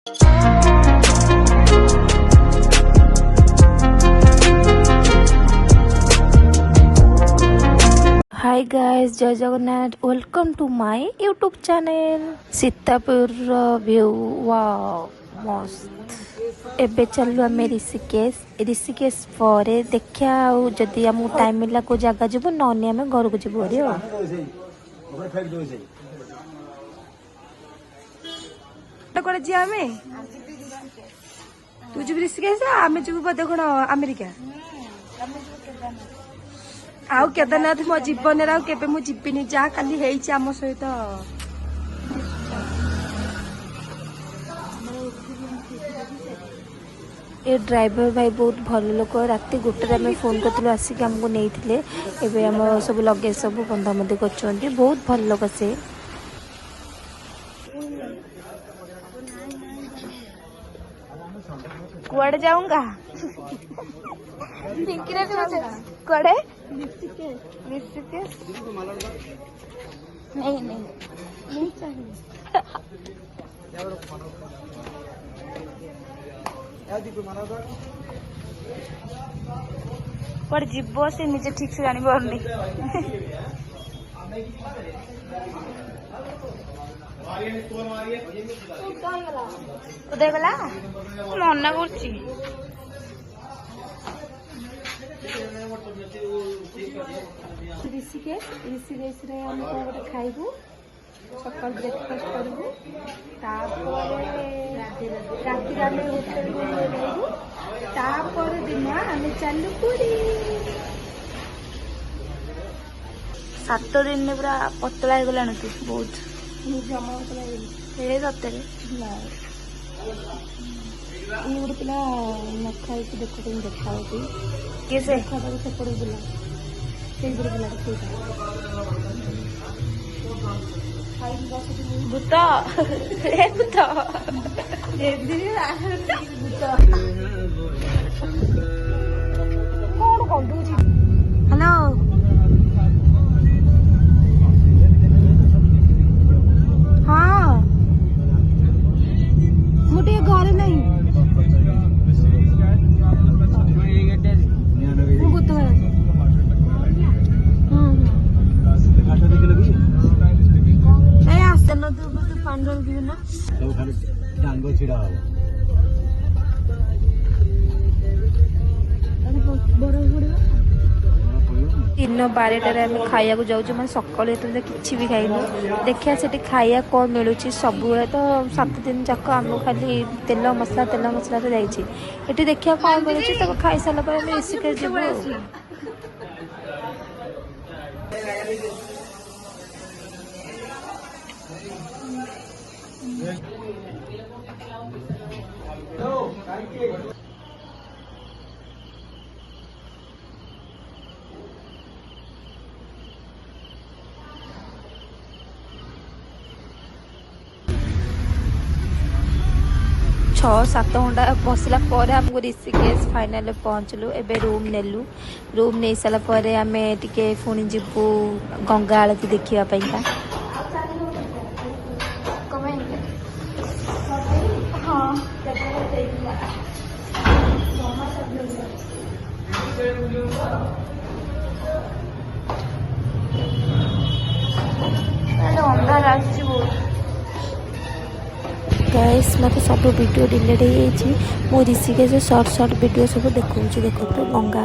हाय guys, जय Jagannath. Welcome to my YouTube channel. Sitapur view wow मस्त। एबे चलु आम ऋषिकेश पर देखिया जदि आमको टाइम मिला को जगह जीवु नौनी आम घर को जीवु अरे कोड़े जी आमे तू जीव ऋषिकेश आमे जीवु बोधे कोन अमेरिका आउ केदारनाथ मो जीवन केबे मु जीविनी जा खाली हेइछि आम सहित। ये ड्राइवर भाई बहुत भल लोक रात गोटे आम फोन करते आसिक आमको नहीं एबे आम सब लगेज सब बंधा बंधी कर बहुत भल लोक से। कुआड़े जाऊंगा कुआड़े नहीं नहीं चाहिए पर जीव से निजे ठीक से जानी पारनी उदय गला मना कर ऋषिकेश हम गोटे खाइबू सकाल ब्रेकफास्ट करूँ राति आम होटेल रहू तापर दिन आम चलू पूरी 7 दिन पूरा पतला हो गलान तू बहुत जमा सतरे ये गोटे पिला न खाई देख देखा किए से सेपट बुला से गोटे पिला भूत कौन कंदूची हेलो हाँ मुझे घर नहीं दिन 12टार आम खाया जाऊँ मैं सकाल कि भी खाइनु देखिया से खाया कौन मिलूँ सब तो 7 दिन जाक आम खाली तेल मसला जाइए देखिया कौन मिलूँ खाई सारा ऋषिकेश जीव। छः 7 घंटा बसला आमको ऋषिकेश फाइनल पहुँचलु एबे रूम नेलु रूम नहीं सारा पर आम टे पुणी जीवु गंगा आरती देखापी अंधार आस गाइस मत सब वीडियो डिलीट हो ऋषिकेश शॉर्ट वीडियो सब देखा देखो गंगा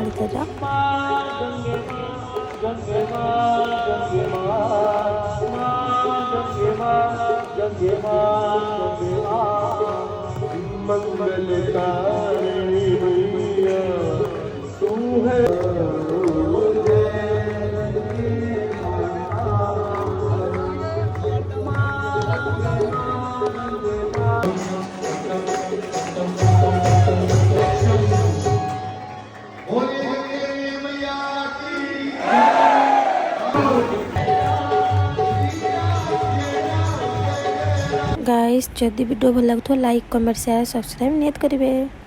गाइस जदि वीडियो भल लगुव लाइक कमेंट शेयर सब्सक्राइब नियत करेंगे।